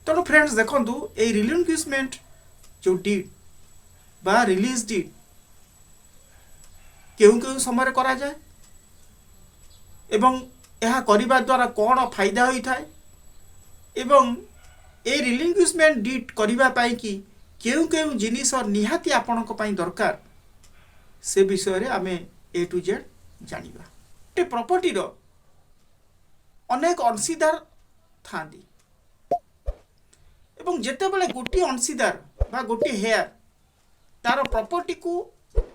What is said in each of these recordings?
तेणु फ्रेंड्स देखु ये रिलिंक्विशमेंट जो डीड बा रिलीज डीड केउ केउ समय करा जाए एवं यह करने द्वारा कौन फायदा होता है एवं ए रिलिंक्विशमेंट डीड करने कि केउ केउ जिनिस निहाती आपणक दरकार से विषय रे आमे ए टू जेड जानिबा। ए प्रॉपर्टी रो अनेक अंशीदार थांदी एवं जेते बेले गोटी अंशीदार बा गोटी हेयर तार प्रॉपर्टी को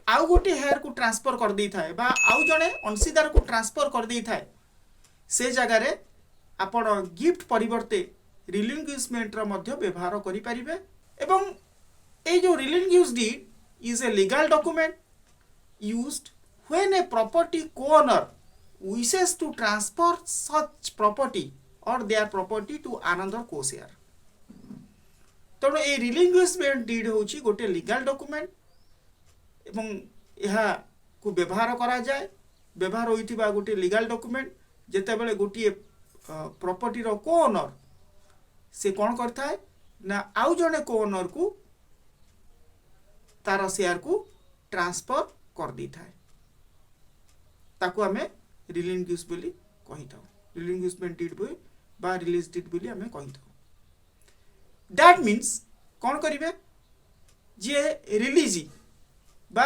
आउ गोटे हेयर को ट्रांसफर कर दी थाए बा आउ जने अंशीदार को ट्रांसफर कर दी थाए से जगह रे आपण गिफ्ट परिवर्ते रिलिंक्विशमेंट रो मध्य व्यवहार करि परिबे एवं ए जो relinquish deed is a legal document used when a property co-owner wishes to transfer such property or their property to another co-share। तेणु ए रिलिंक्विशमेंट डीड होची गोटे लीगल डॉक्यूमेंट एवं यह को व्यवहार करा जाए व्यवहार होइथिबा गोटे लीगल डॉक्यूमेंट जेते बेले गोटे प्रॉपर्टी रो को-ओनर से कौन करता है ना आउ जने को-ओनर को तार शेयर को ट्रांसफर कर दी थाए ताकू आमे रिलिंक्विश बोली कहि थाउ रिलिंक्विशमेंट डीड बोली बा रिलीज डीड बोली आमे कहि थाउ। दैट मीन्स कौन करिवे जे रिलीजी बा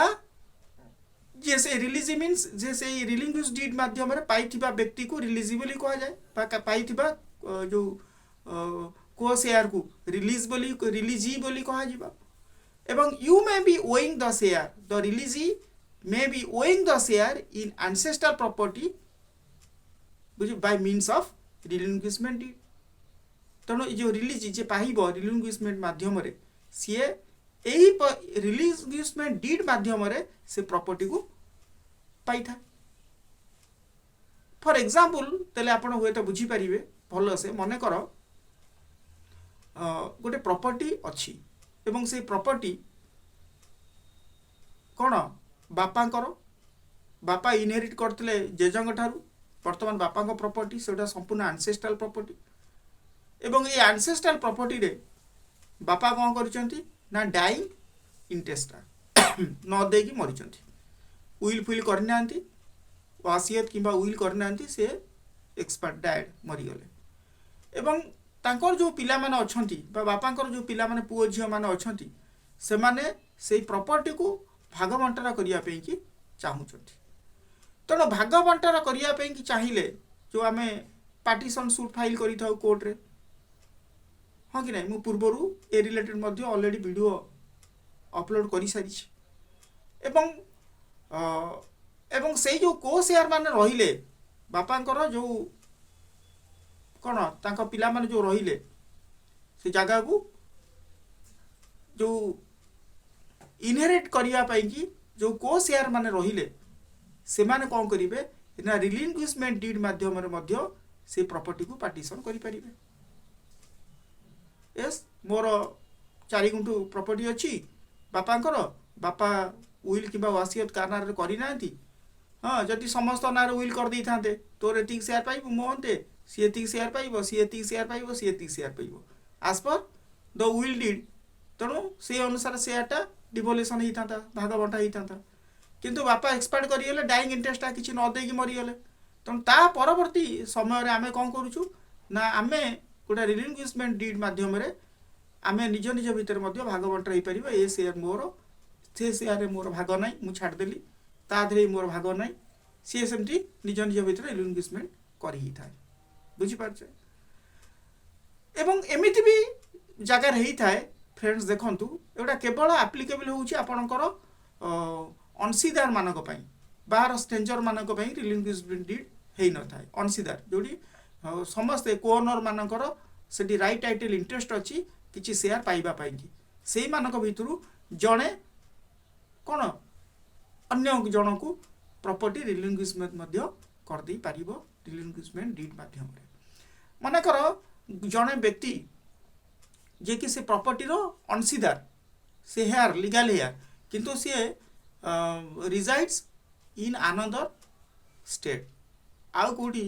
जे से रिलीजी मीन्स जे से रिलिंक्विश डीड माध्यम रे पाइथिबा व्यक्ति को रिलीजी बोली कहा जाए बा पाइथिबा जो को शेयर को रिलीज बोली रिलीजी बोली कहा जिबा एवं you may be owing the share the रिलीजी may be owing the share in ancestral property by means of relinquishment deed। तेणु जो रिलीज जे पाइबो रिलिंक्विशमेंट माध्यम रे सी एही रिलिंक्विशमेंट डीड माध्यम रे से प्रॉपर्टी को पाई था। फॉर एग्जांपल तेले आपण होय तो बुझी परिबे भलो से मने करो गोटे प्रॉपर्टी अछि एवं से प्रॉपर्टी कोन बापांकर बापा इनहेरिट करते जेजंग ठारू वर्तमान बापा प्रॉपर्टी से संपूर्ण एंसेस्ट्रल प्रॉपर्टी एवं ये एंसेस्ट्रल प्रॉपर्टी रे बापा कौन करछंती ना डाइंग इंटेस्टा न देकी मरिछंती विल फिल करनांती वासियत किंबा विल करनांती से एक्सपर्ट डाइड मरिगले एवं तांकर जो पिला माने अछंती बा बापांकर जो पिला माने पुओ झियो माने अछंती से माने सेही प्रॉपर्टी को भाग बंटना करिया पे कि चाहूचंती। तेणु भाग बंटना करिया पे कि चाहिए जो आमे पार्टीशन सूट फाइल करि थाउ कोर्ट रे हाँ कि नहीं मु पूर्वरु ए रिलेटेड मध्य ऑलरेडी वीडियो अपलोड करि सारी एवं एवं से जो को शेयर माने रहिले बापांकर जो कोन तांका पिला माने जो रहिले से जगह को जो इनहेरिट करिया पाई कि जो को शेयर माने रहिले से माने कौन करिवे ना रिलिंक्विशमेंट डीड माध्यम रे मध्य से प्रॉपर्टी को पार्टीशन करि परिबे। यस मोर 4 गुंठू प्रॉपर्टी अछि बापांकर बापा विल किबा वासियत कारनार रे करि नांती हां जति समस्त नार विल कर दी थांते तोर एतिक शेयर पाइबो मोहनते सी एतिक शेयर पाइबो सी एतिक शेयर पाइबो सी एतिक शेयर पाइबो as per the will deed. तेणु से अनुसार शेयरटा डिवोल्यूशन ही था भाग बंटा ही था किंतु बापा एक्सपायर करिगले डाइंग इंटरेस्टा किछि न देकी मरिगले तेणु ता परवर्ती समय रे आमे कोन करूछु ना आमे गोटे रिलिंक्विशमेंट डीड माध्यम रे आमे निज निज भितर मध्य भाग बंटा ही परिबो ए शेयर मोर से शेयर रे मोर भाग नै मु छाड़ देली ता धरे मोर भाग नै से सेमती निज निज भितर रिलिंक्विशमेंट करि ही थाए बुझी पारछे एवं एमिति भी जगह रही थाए। फ्रेंड्स देखंतु एटा केवल एप्लीकेबल होउची आपनकर अंशीदार मानक पई बाहर स्ट्रेंजर मानक पई रिलिंक्विशमेंट डीड हेई न थाए अंशीदार जोडी समस्त कोओनर मानकर सेठी राइट टाइटल इंटरेस्ट अछि किछि शेयर पाइबा पई कि सेही मानक भितरु जणे कोन अन्य जण को प्रॉपर्टी रिलिंक्विशमेंट मध्य कर दी पारिबो रिलिंक्विशमेंट डीड माध्यम रे। माने करो जणे व्यक्ति जे कि से प्रॉपर्टी रो अंशीदार से हेयर लीगल हेयर किंतु से रिजाइड्स इन अनदर स्टेट आउ कोडी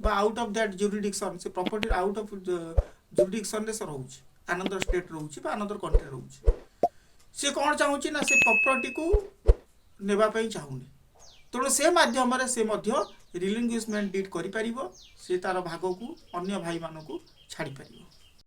बा आउट ऑफ दैट जुरिडिक्शन से प्रॉपर्टी आउट ऑफ जुरिडिक्शन से रोचे अनदर स्टेट रोचे अनदर कंट्री रोचे सी कौन चाहूँ ना से प्रॉपर्टी को नेबाई चाहूनी तेणु से माध्यम से रिलिंग्विशमेंट डीड कर तार भाग को अन्य भाई मान को छाड़ी पार।